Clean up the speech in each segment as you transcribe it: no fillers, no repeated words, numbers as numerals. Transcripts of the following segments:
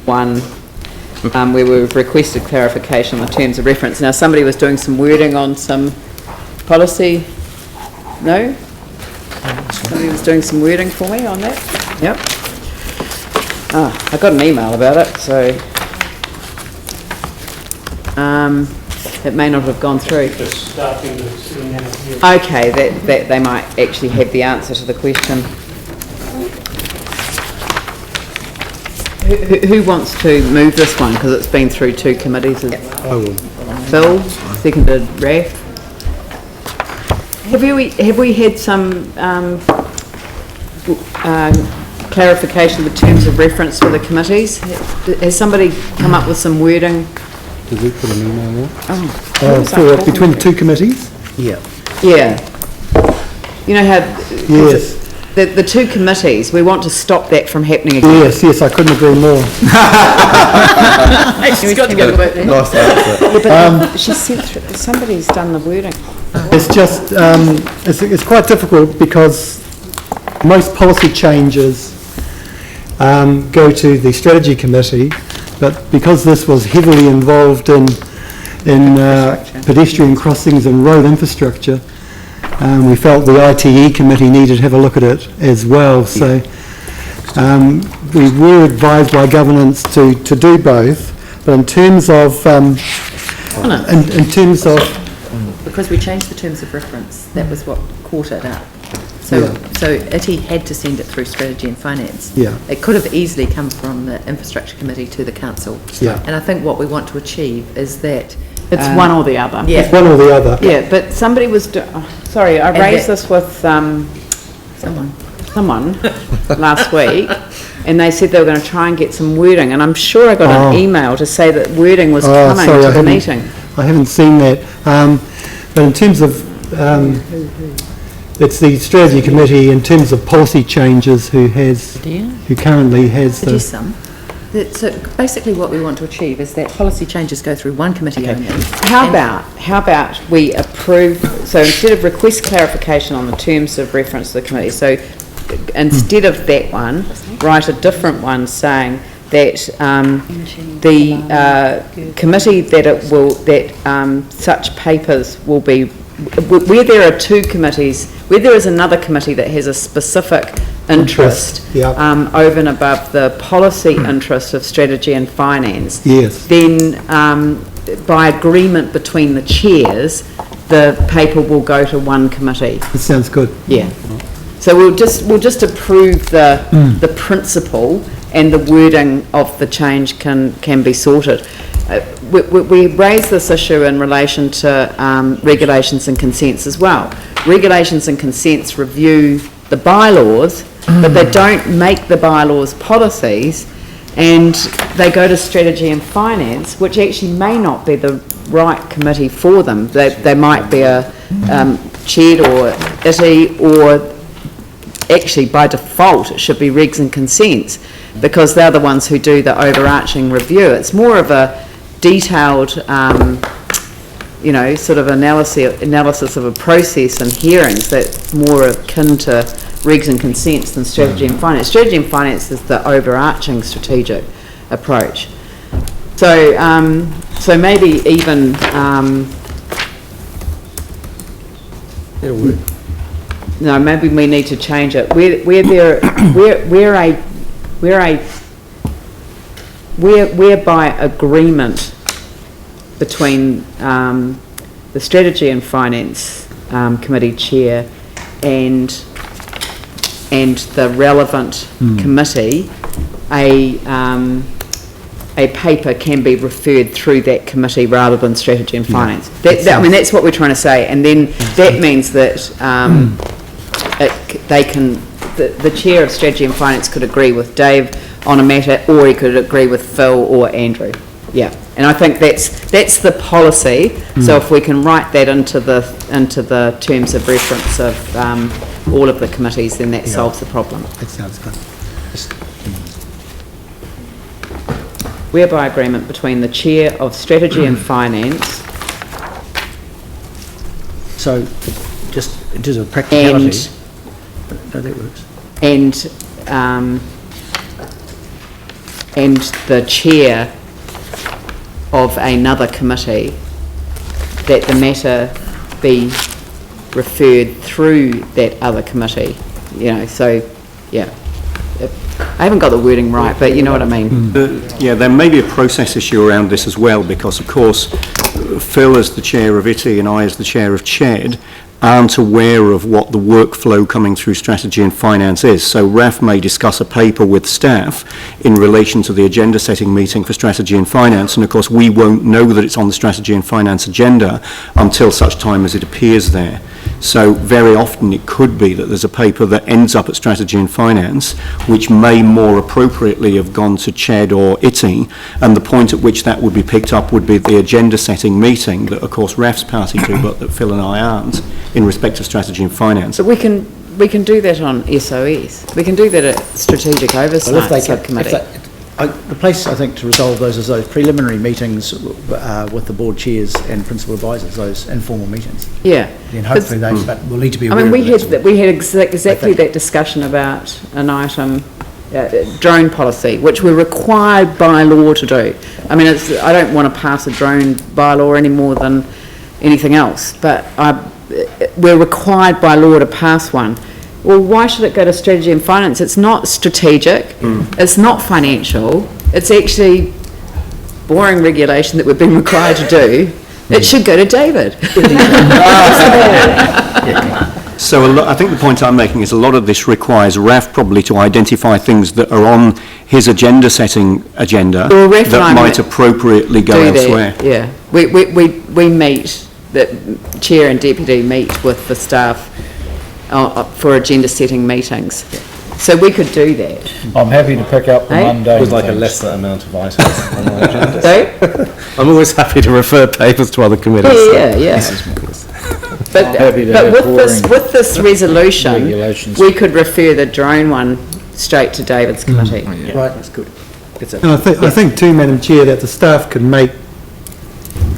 one where we've requested clarification on the terms of reference. Now, somebody was doing some wording on some policy. No? Somebody was doing some wording for me on that. Yep. I got an email about it, so it may not have gone through. Okay, that they might actually have the answer to the question. Who wants to move this one, because it's been through 2 committees? I will. Phil, seconded Raph. Have we had some clarification of the terms of reference for the committees? Has somebody come up with some wording? Did we put an email there? For between the 2 committees? Yeah. Yeah. You know how... Yes. The 2 committees, we want to stop that from happening again. Yes, I couldn't agree more. She's got to go about that. Nice answer. Yeah, but she sent through, somebody's done the wording. It's just, it's quite difficult because most policy changes go to the strategy committee, but because this was heavily involved in pedestrian crossings and road infrastructure, we felt the ITE committee needed to have a look at it as well. So we were advised by governance to do both, but in terms of because we changed the terms of reference, that was what caught it up. So ITE had to send it through strategy and finance. Yeah. It could have easily come from the infrastructure committee to the council. Yeah. And I think what we want to achieve is that It's one or the other. Yeah. It's one or the other. Yeah, but somebody was... sorry, I raised this with someone last week, and they said they were going to try and get some wording, and I'm sure I got an email to say that wording was coming to the meeting. I haven't seen that. But in terms of... it's the strategy committee in terms of policy changes who currently has the... So basically what we want to achieve is that policy changes go through one committee only. How about we approve, so instead of request clarification on the terms of reference to the committee, so instead of that one, write a different one saying that the committee such papers will be, where there are 2 committees, where there is another committee that has a specific interest over and above the policy interest of strategy and finance, then by agreement between the chairs, the paper will go to one committee. That sounds good. Yeah. So we'll just approve the principle, and the wording of the change can be sorted. We raised this issue in relation to regulations and consents as well. Regulations and consents review the bylaws, but they don't make the bylaws policies, and they go to strategy and finance, which actually may not be the right committee for them. They might be a chaired or ITI, or actually by default it should be regs and consents, because they're the ones who do the overarching review. It's more of a detailed sort of analysis of a process and hearings that's more akin to regs and consents than strategy and finance. Strategy and finance is the overarching strategic approach. So, so maybe even it'll work. No, maybe we need to change it. Whereby agreement between the strategy and finance committee chair and the relevant committee, a paper can be referred through that committee rather than strategy and finance. I mean, that's what we're trying to say, and then that means that the chair of strategy and finance could agree with Dave on a matter, or he could agree with Phil or Andrew. Yeah, and I think that's the policy. So if we can write that into the terms of reference of all of the committees, then that solves the problem. That sounds good. Whereby agreement between the chair of strategy and finance. So, just in terms of practicality, no, that works. and the chair of another committee, that the matter be referred through that other committee, so, yeah. I haven't got the wording right, but you know what I mean. Yeah, there may be a process issue around this as well, because of course Phil as the chair of ITI and I as the chair of CHED aren't aware of what the workflow coming through strategy and finance is. So RAF may discuss a paper with staff in relation to the agenda setting meeting for strategy and finance, and of course we won't know that it's on the strategy and finance agenda until such time as it appears there. So very often it could be that there's a paper that ends up at strategy and finance which may more appropriately have gone to CHED or ITI, and the point at which that would be picked up would be the agenda setting meeting that of course RAF's party to, but that Phil and I aren't, in respect of strategy and finance. But we can do that on SOS. We can do that at Strategic Oversight Subcommittee. The place, I think, to resolve those is those preliminary meetings with the board chairs and principal advisors, those informal meetings. Yeah. Then hopefully those, but we'll need to be aware we of had exactly that discussion about an item, drone policy, which we're required by law to do. I mean, I don't want to pass a drone bylaw any more than anything else, but we're required by law to pass one. Well, why should it go to strategy and finance? It's not strategic, it's not financial, it's actually boring regulation that we've been required to do. It should go to David. So I think the point I'm making is a lot of this requires RAF probably to identify things that are on his agenda setting agenda that might appropriately go elsewhere. Yeah, we meet, the chair and deputy meet with the staff for agenda setting meetings. So we could do that. I'm happy to pick up the Monday. With like a lesser amount of items on my agenda. Sorry? I'm always happy to refer papers to other committees. Yeah. But with this resolution, we could refer the drone one straight to David's committee. Right, that's good. And I think too, Madam Chair, that the staff can make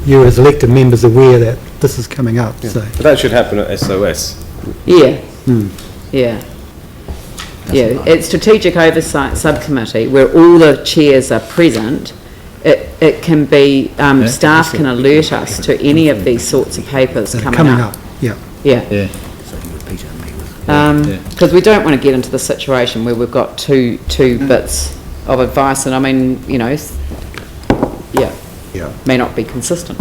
you as elected members aware that this is coming up. Yeah. So. But that should happen at SOS. Yeah. At Strategic Oversight Subcommittee, where all the chairs are present, it can be, staff can alert us to any of these sorts of papers coming up. Yeah. Because we don't want to get into the situation where we've got two bits of advice, and I mean, may not be consistent.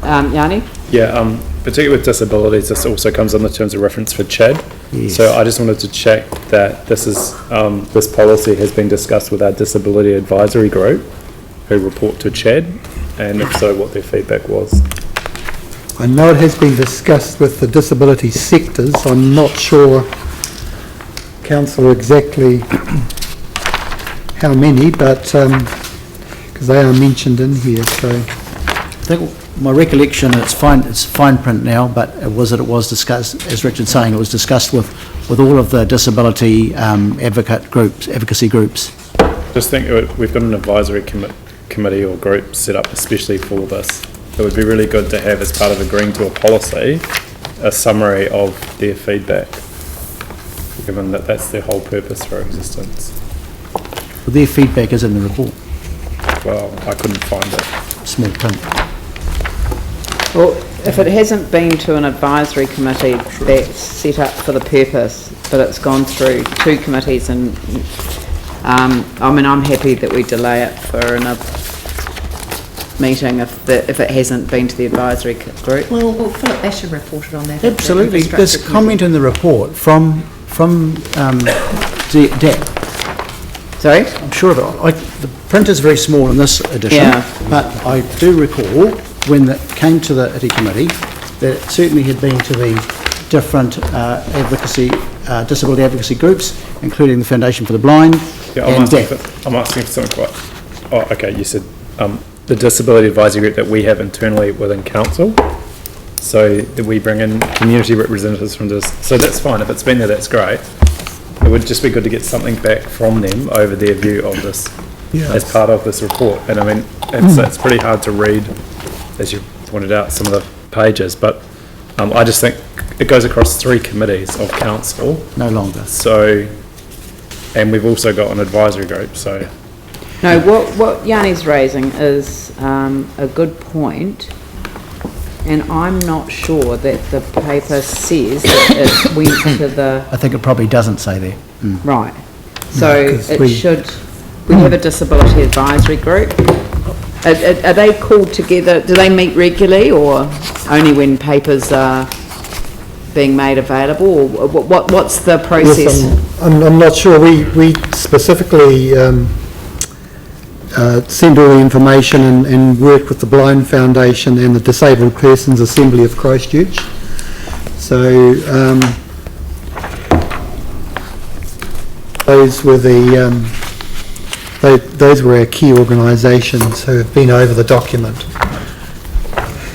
Yanni? Yeah, particularly with disabilities, this also comes on the terms of reference for CHED. Yes. So I just wanted to check that this policy has been discussed with our disability advisory group, who report to CHED, and if so, what their feedback was. I know it has been discussed with the disability sectors. I'm not sure, Councillor, exactly how many, but because they are mentioned in here. So I think my recollection, it's fine print now, but it was discussed, as Richard's saying, it was discussed with all of the disability advocacy groups. Just think we've got an advisory committee or group set up especially for this. It would be really good to have, as part of agreeing to a policy, a summary of their feedback, given that that's their whole purpose for existence. Well, their feedback is in the report. Well, I couldn't find it. Small print. Well, if it hasn't been to an advisory committee that's set up for the purpose, but it's gone through two committees, and I mean, I'm happy that we delay it for another meeting if it hasn't been to the advisory group. Well, Philip Asher reported on that. Absolutely. There's comment in the report from DAP. Sorry? I'm sure of it. The print is very small in this edition, but I do recall when it came to the ITI committee that it certainly had been to the different disability advocacy groups, including the Foundation for the Blind and DAP. I'm asking for something quite... Oh, okay, you said the disability advisory group that we have internally within council, so that we bring in community representatives from this. So that's fine. If it's been there, that's great. It would just be good to get something back from them over their view of this as part of this report. And I mean, it's pretty hard to read, as you pointed out, some of the pages, but I just think it goes across 3 committees of council. No longer. So, and we've also got an advisory group, so No, what Yanni's raising is a good point, and I'm not sure that the paper says that it went to the, I think it probably doesn't say there. right. So 'cause it we- should, we have a disability advisory group. Are they called together, do they meet regularly or only when papers are being made available? Or what's the process? Yes, I'm not sure. We specifically send all the information and work with the Blind Foundation and the Disabled Persons Assembly of Christchurch. So those were our key organisations who have been over the document.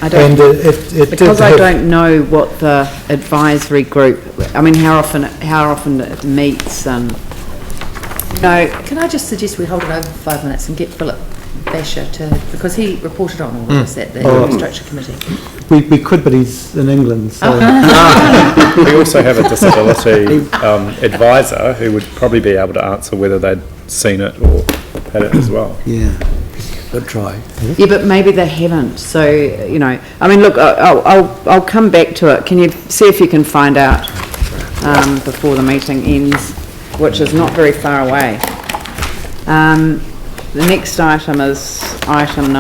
I don't, And it did because I have- don't know what the advisory group, I mean, how often it meets and, no, Can I just suggest we hold it over for 5 minutes and get Philip Basher to, because he reported on all of this at the infrastructure committee. We could, but he's in England, so... We also have a disability advisor who would probably be able to answer whether they'd seen it or had it as well. Yeah, good try. yeah, but maybe they haven't, so, you know, I mean, look, I'll come back to it. Can you see if you can find out before the meeting ends, which is not very far away. The next item is item number